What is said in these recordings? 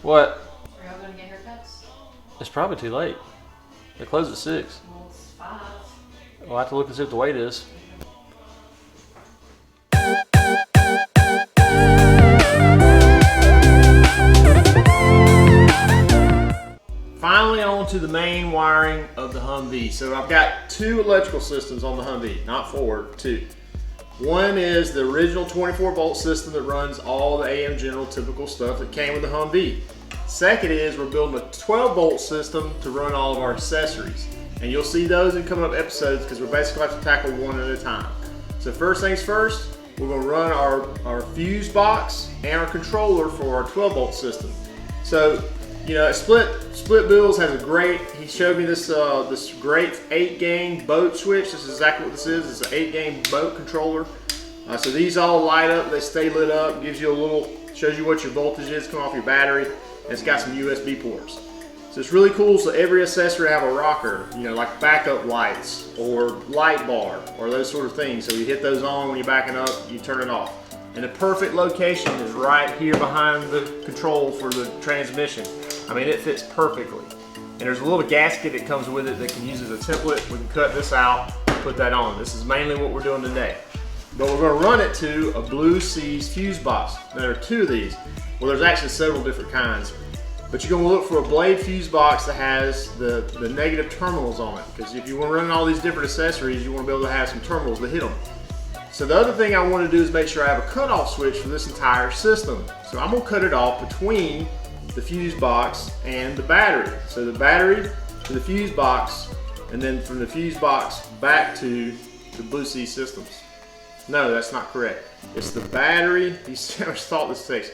What? Are y'all gonna get haircuts? It's probably too late. They close at 6. Well, it's 5. We'll have to look and see what the wait is. Finally on to the main wiring of the Humvee. So I've got 2 electrical systems on the Humvee, not 4, 2. One is the original 24-volt system that runs all the AM General typical stuff that came with the Humvee. Second is we're building a 12-volt system to run all of our accessories. And you'll see those in coming up episodes because we're basically have to tackle one at a time. So first things first, we're going to run our fuse box and our controller for our 12-volt system. So, you know, Split Bills has a great, he showed me this this great 8-gain boat switch. This is exactly what this is. It's an 8-gain boat controller. So these all light up, they stay lit up, gives you a little, shows you what your voltage is coming off your battery, and it's got some USB ports. So it's really cool. So every accessory have a rocker, you know, like backup lights or light bar or those sort of things. So you hit those on when you're backing up, you turn it off. And the perfect location is right here behind the control for the transmission. I mean, it fits perfectly. And there's a little gasket that comes with it that can use as a template. We can cut this out, put that on. This is mainly what we're doing today. But we're going to run it to a Blue Seas fuse box. Now there are 2 of these. Well, there's actually several different kinds. But you're going to look for a blade fuse box that has the negative terminals on it. Because if you want to run all these different accessories, you want to be able to have some terminals to hit them. So the other thing I want to do is make sure I have a cutoff switch for this entire system. So I'm going to cut it off between the fuse box and the battery. So the battery to the fuse box, and then from the fuse box back to the Blue Sea systems. No, that's not correct. It's the battery, you see, I just thought this takes.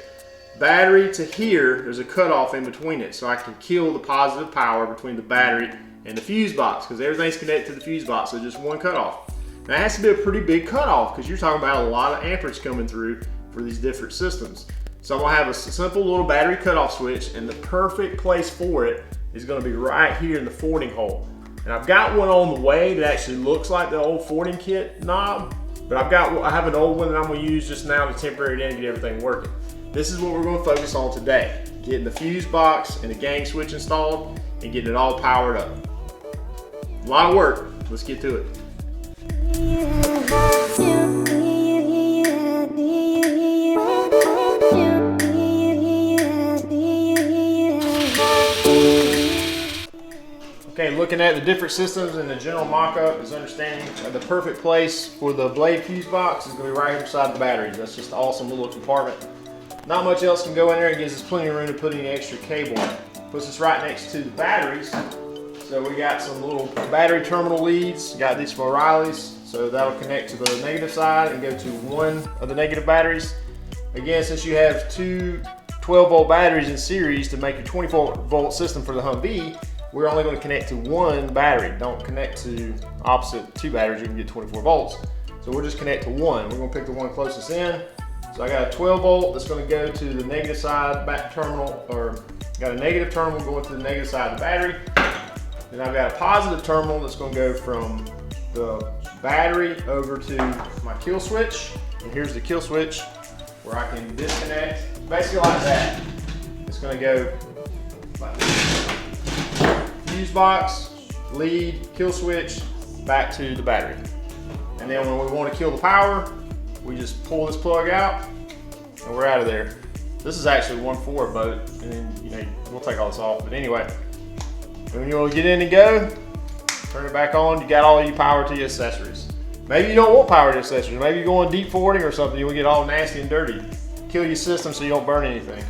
Battery to here, there's a cutoff in between it, so I can kill the positive power between the battery and the fuse box, because everything's connected to the fuse box, so just one cutoff. Now it has to be a pretty big cutoff, because you're talking about a lot of amperage coming through for these different systems. So I'm gonna have a simple little battery cutoff switch, and the perfect place for it is gonna be right here in the fording hole. And I've got one on the way that actually looks like the old fording kit knob, but I have an old one that I'm gonna use just now to temporary it in and get everything working. This is what we're gonna focus on today. Getting the fuse box and the gang switch installed and getting it all powered up. A lot of work, let's get to it. Okay, looking at the different systems and the general mock-up is understanding the perfect place for the blade fuse box is going to be right here beside the batteries. That's just an awesome little compartment. Not much else can go in there. It gives us plenty of room to put any extra cable in. Puts us right next to the batteries. So we got some little battery terminal leads. Got these from O'Reilly's. So that'll connect to the negative side and go to one of the negative batteries. Again, since you have 2 12-volt batteries in series to make a 24-volt system for the Humvee, we're only going to connect to one battery. Don't connect to opposite 2 batteries, you can get 24 volts. So we'll just connect to one. We're going to pick the one closest in. So I got a 12 volt that's going to go to the negative side back terminal, or got a negative terminal going to the negative side of the battery. Then I've got a positive terminal that's going to go from the battery over to my kill switch. And here's the kill switch where I can disconnect, basically like that. It's going to go like this. Fuse box, lead, kill switch, back to the battery. And then when we want to kill the power, we just pull this plug out and we're out of there. This is actually 1.4 boat, and then, you know, we'll take all this off. But anyway, when you want to get in and go, turn it back on, you got all your power to your accessories. Maybe you don't want power to your accessories. Maybe you're going deep fording or something, you will get all nasty and dirty. Kill your system so you don't burn anything.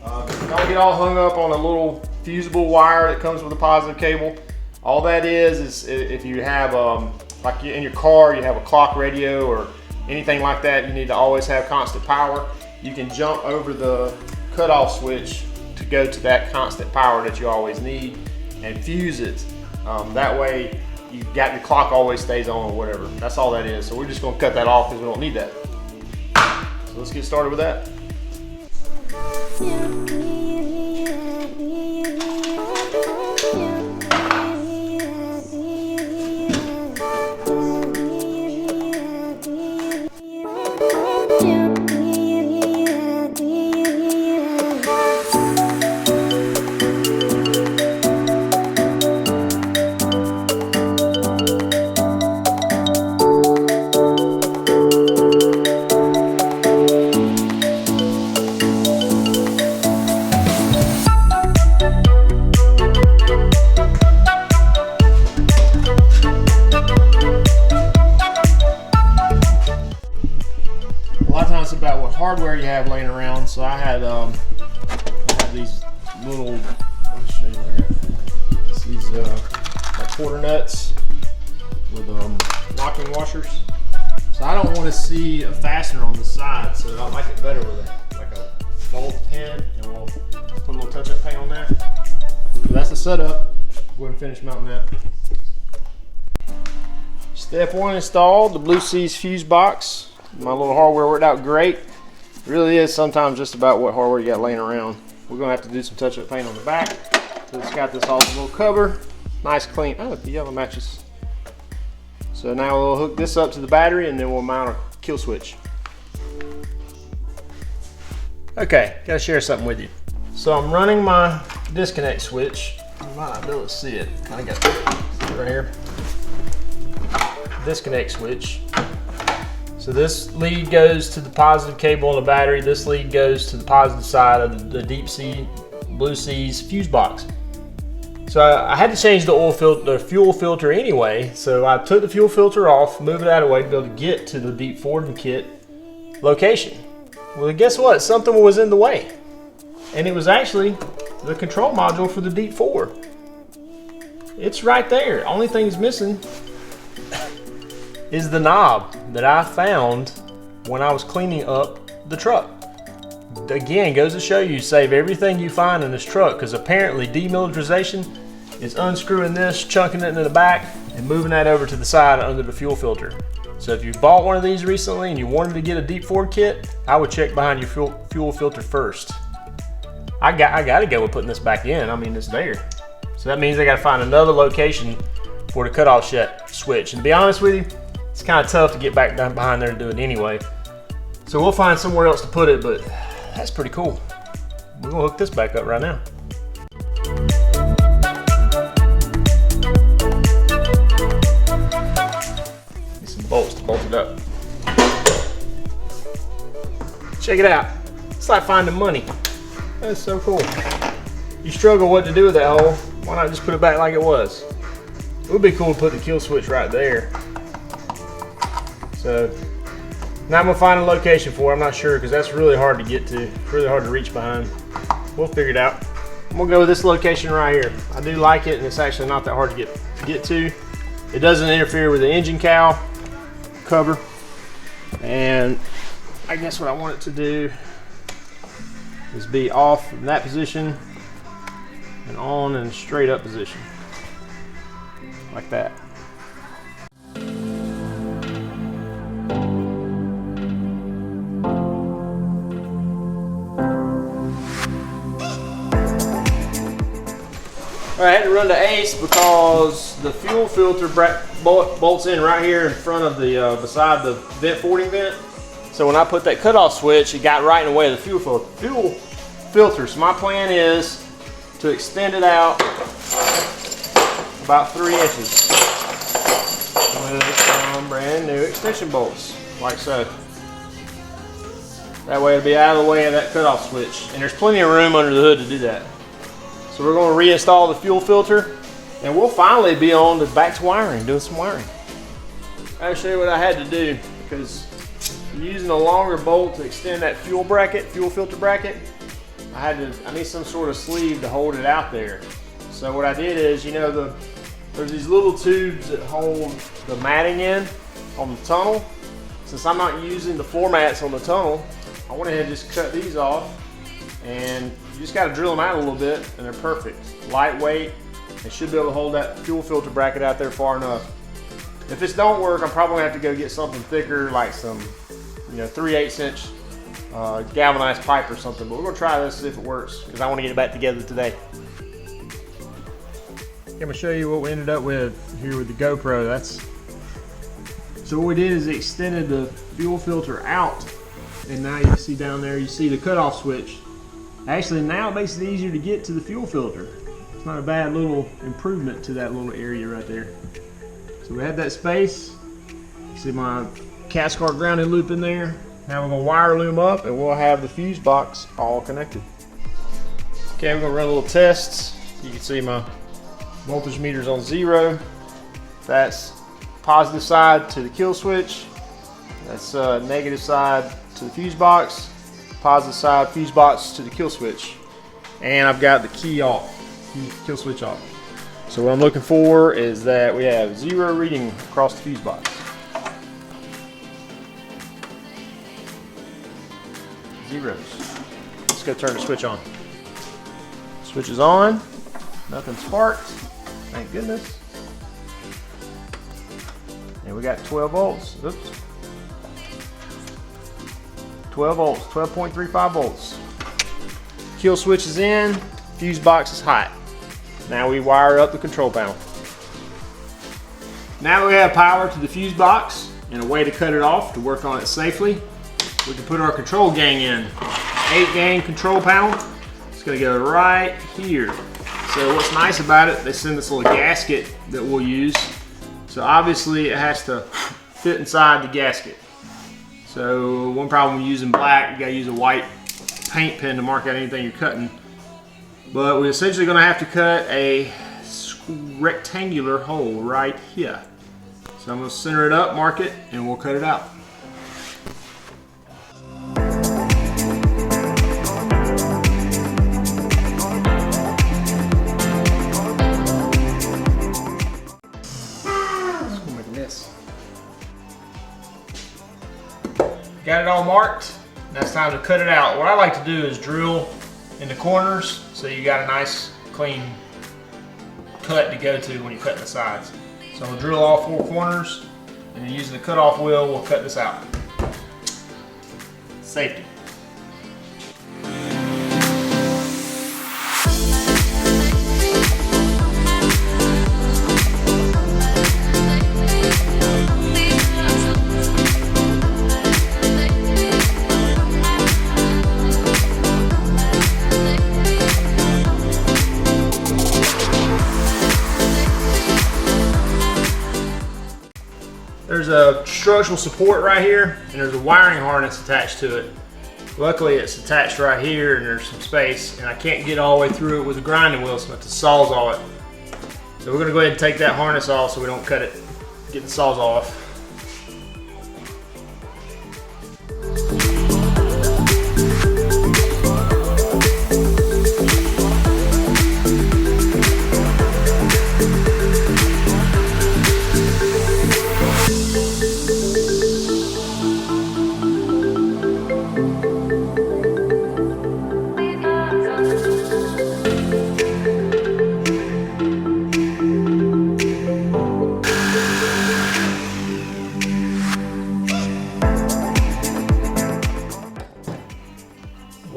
Don't get all hung up on a little fusible wire that comes with a positive cable. All that is if you have, like in your car, you have a clock radio or anything like that, you need to always have constant power. You can jump over the cutoff switch to go to that constant power that you always need and fuse it. That way you got the clock always stays on or whatever. That's all that is. So we're just gonna cut that off because we don't need that. So let's get started with that. I had these little, I'll show you right here. It's these like quarter nuts with locking washers. So I don't want to see a fastener on the side, so I like it better with a bolt pin, and we'll put a little touch-up paint on that. So that's the setup. Go ahead and finish mounting that. Step 1 installed, the Blue Seas fuse box. My little hardware worked out great. It really is sometimes just about what hardware you got laying around. We're going to have to do some touch-up paint on the back. So it's got this awesome little cover. Nice clean. Oh, the yellow matches. So now we'll hook this up to the battery and then we'll mount a kill switch. Okay, gotta share something with you. So I'm running my disconnect switch. You might not be able to see it. I got it right here. Disconnect switch. So this lead goes to the positive cable on the battery. This lead goes to the positive side of the Deep Sea Blue Seas fuse box. So I had to change the fuel filter anyway. So I took the fuel filter off, moved it out of the way to be able to get to the deep Fording kit location. Well, guess what? Something was in the way. And it was actually the control module for the Deep 4. It's right there. Only thing that's missing is the knob that I found when I was cleaning up the truck. Again, goes to show you, save everything you find in this truck, because apparently demilitarization is unscrewing this, chunking it into the back, and moving that over to the side under the fuel filter. So if you bought one of these recently and you wanted to get a Deep Ford kit, I would check behind your fuel filter first. I got to go with putting this back in. I mean, it's there. So that means I got to find another location for the cutoff switch. And to be honest with you, it's kind of tough to get back down behind there and do it anyway. So we'll find somewhere else to put it, but that's pretty cool. We're gonna hook this back up right now. Get some bolts to bolt it up. Check it out. It's like finding money. That's so cool. You struggle what to do with that hole, why not just put it back like it was? It would be cool to put the kill switch right there. So now I'm gonna find a location for it. I'm not sure because that's really hard to get to. It's really hard to reach behind. We'll figure it out. I'm gonna go with this location right here. I do like it, and it's actually not that hard to get to. It doesn't interfere with the engine cowl cover. And I guess what I want it to do is be off in that position and on in a straight up position. Like that. I had to run to Ace because the fuel filter bolts in right here in front of the, beside the Fording vent. So when I put that cutoff switch, it got right in the way of the fuel filter. So my plan is to extend it out about 3 inches with some brand new extension bolts, like so. That way it'll be out of the way of that cutoff switch. And there's plenty of room under the hood to do that. So we're going to reinstall the fuel filter, and we'll finally be on to back to wiring, doing some wiring. I'll show you what I had to do, because using a longer bolt to extend that fuel filter bracket, I need some sort of sleeve to hold it out there. So what I did is, you know, there's these little tubes that hold the matting in on the tunnel. Since I'm not using the floor mats on the tunnel, I went ahead and just cut these off, and you just got to drill them out a little bit, and they're perfect. Lightweight, and should be able to hold that fuel filter bracket out there far enough. If this don't work, I'm probably going to have to go get something thicker, like some, 3/8 inch galvanized pipe or something. But we're going to try this, see if it works, because I want to get it back together today. I'm going to show you what we ended up with here with the GoPro. So what we did is extended the fuel filter out, and now you see down there, you see the cutoff switch. Actually, now it makes it easier to get to the fuel filter. It's not a bad little improvement to that little area right there. So we have that space. You see my Cascar grounding loop in there. Now we're going to wire loom up, and we'll have the fuse box all connected. Okay, we're going to run a little tests. You can see my voltage meter's on 0. That's positive side to the kill switch. That's negative side to the fuse box. positive side fuse box to the kill switch. And I've got the key off, kill switch off. So what I'm looking for is that we have 0 reading across the fuse box. 0s. Let's go turn the switch on. Switch is on. Nothing sparked. Thank goodness. And we got 12 volts. Oops. 12 volts, 12.35 volts. Kill switch is in, fuse box is hot. Now we wire up the control panel. Now that we have power to the fuse box and a way to cut it off to work on it safely, we can put our control gang in. 8-gang control panel. It's gonna go right here. So what's nice about it, they send this little gasket that we'll use. So obviously it has to fit inside the gasket. So one problem with using black, you gotta use a white paint pen to mark out anything you're cutting. But we're essentially gonna have to cut a rectangular hole right here. So I'm gonna center it up, mark it, and we'll cut it out. Got it all marked. Now it's time to cut it out. What I like to do is drill in the corners so you got a nice clean cut to go to when you cut the sides. So we'll drill all 4 corners and then using the cutoff wheel we'll cut this out. Safety. There's a structural support right here, and there's a wiring harness attached to it. Luckily, it's attached right here, and there's some space, and I can't get all the way through it with a grinding wheel, so I have to sawzall it. So we're going to go ahead and take that harness off so we don't cut it, get the sawzall off.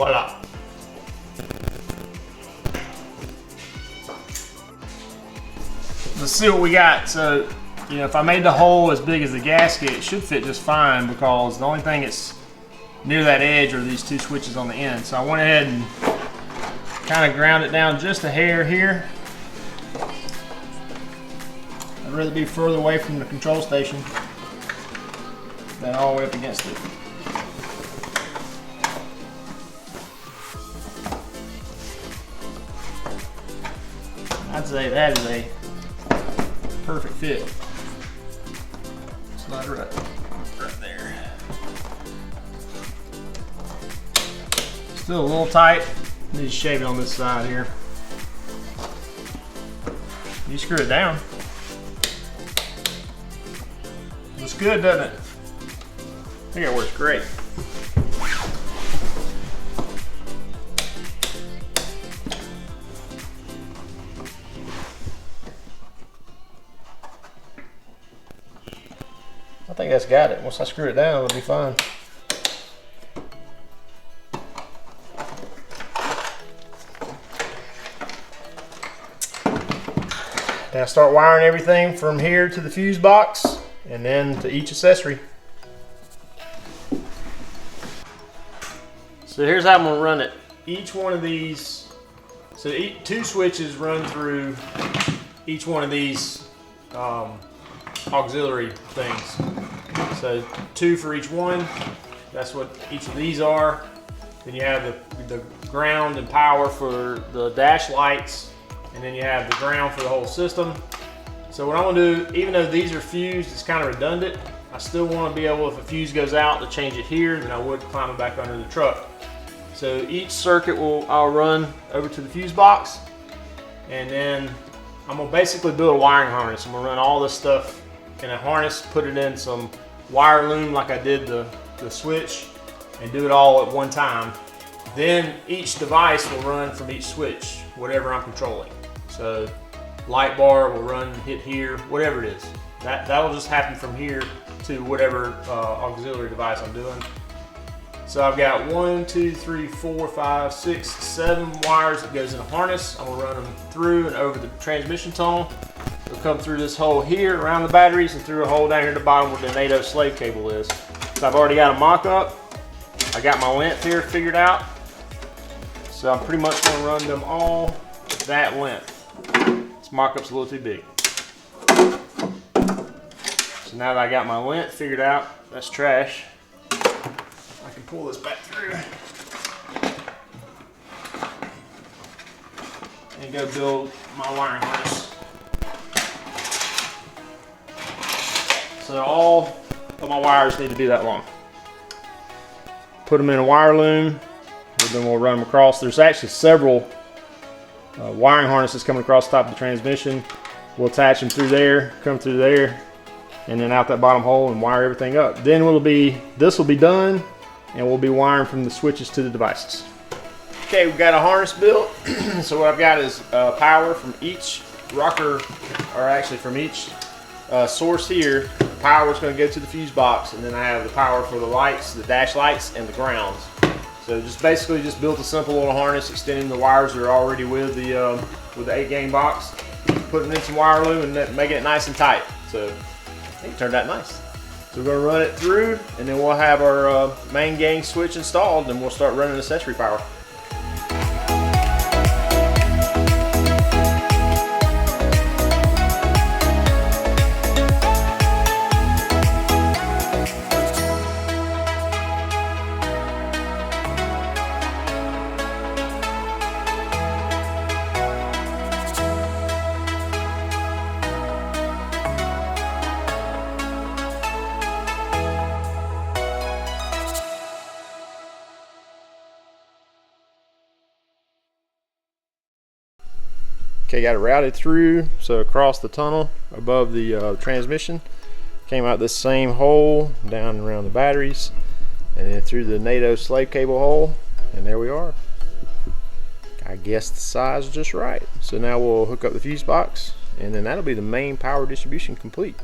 Voila. Let's see what we got. So, you know, if I made the hole as big as the gasket, it should fit just fine because the only thing that's near that edge are these 2 switches on the end. So I went ahead and kind of ground it down just a hair here. I'd rather be further away from the control station than all the way up against it. I'd say that is a perfect fit. Slide right there. Still a little tight. Need to shave it on this side here. You screw it down. Looks good, doesn't it? I think it works great. I think that's got it. Once I screw it down, it'll be fine. Now start wiring everything from here to the fuse box and then to each accessory. So here's how I'm going to run it. Each one of these, so 2 switches run through each one of these auxiliary things. So 2 for each one. That's what each of these are. Then you have the ground and power for the dash lights, and then you have the ground for the whole system. So what I'm gonna do, even though these are fused, it's kind of redundant. I still want to be able, if a fuse goes out, to change it here than I would climbing back under the truck. So each circuit I'll run over to the fuse box, and then I'm gonna basically build a wiring harness. I'm gonna run all this stuff in a harness, put it in some wire loom like I did the switch, and do it all at one time. Then each device will run from each switch, whatever I'm controlling. So light bar will run, hit here, whatever it is. That will just happen from here to whatever auxiliary device I'm doing. So I've got 1, 2, 3, 4, 5, 6, 7 wires that goes in a harness. I'm gonna run them through and over the transmission tunnel. They'll come through this hole here around the batteries and through a hole down here at the bottom where the NATO slave cable is. So I've already got a mock-up. I got my length here figured out. So I'm pretty much gonna run them all that length. This mock-up's a little too big. So now that I got my length figured out, that's trash. I can pull this back through and go build my wiring harness. So all of my wires need to be that long. Put them in a wire loom, and then we'll run them across. There's actually several wiring harnesses coming across the top of the transmission. We'll attach them through there, come through there, and then out that bottom hole and wire everything up. Then this will be done, and we'll be wiring from the switches to the devices. Okay, we've got a harness built. So what I've got is power from each rocker, or actually from each source here. Power is going to go to the fuse box, and then I have the power for the lights, the dash lights, and the grounds. So just basically just built a simple little harness, extending the wires that are already with the 8-gang box, putting in some wire loom and making it nice and tight. So I think it turned out nice. So we're going to run it through, and then we'll have our main gang switch installed, and we'll start running accessory power. Okay, got it routed through, so across the tunnel above the transmission, came out this same hole down around the batteries, and then through the NATO slave cable hole, and there we are. I guess the size is just right. So now we'll hook up the fuse box, and then that'll be the main power distribution complete.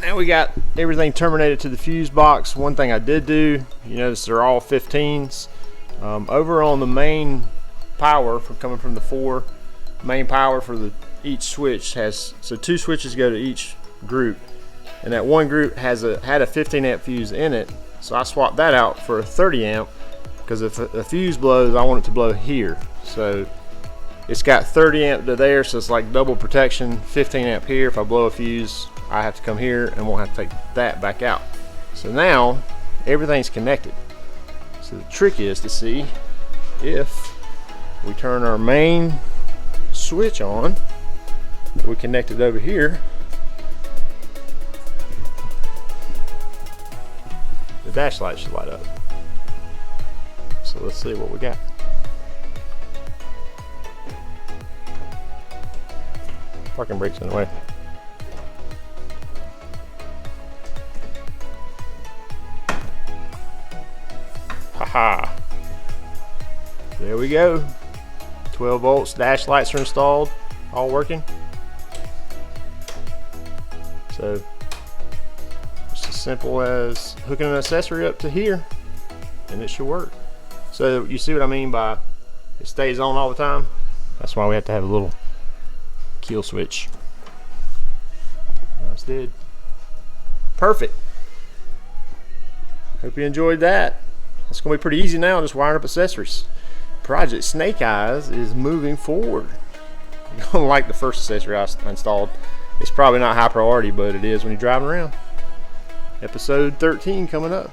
Now we got everything terminated to the fuse box. One thing I did do, you notice they're all 15s. Over on the main power coming from the 4 main power for each switch has, so 2 switches go to each group, and that one group had a 15 amp fuse in it, so I swapped that out for a 30 amp because if a fuse blows, I want it to blow here. So it's got 30 amp to there, so it's like double protection. 15 amp here. If I blow a fuse, I have to come here and won't have to take that back out. So now everything's connected. So the trick is to see if we turn our main switch on that we connected over here, the dash light should light up. So let's see what we got. Parking brakes in the way. Haha. There we go. 12 volts, dash lights are installed, all working. So it's as simple as hooking an accessory up to here and it should work. So you see what I mean by it stays on all the time? That's why we have to have a little kill switch. Nice, did. Perfect. Hope you enjoyed that. It's gonna be pretty easy now, just wiring up accessories. Project Snake Eyes is moving forward. You're gonna like the first accessory I installed. It's probably not high priority, but it is when you're driving around. Episode 13 coming up.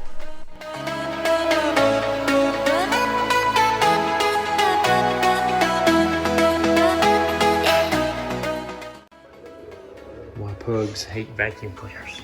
Why pugs hate vacuum cleaners.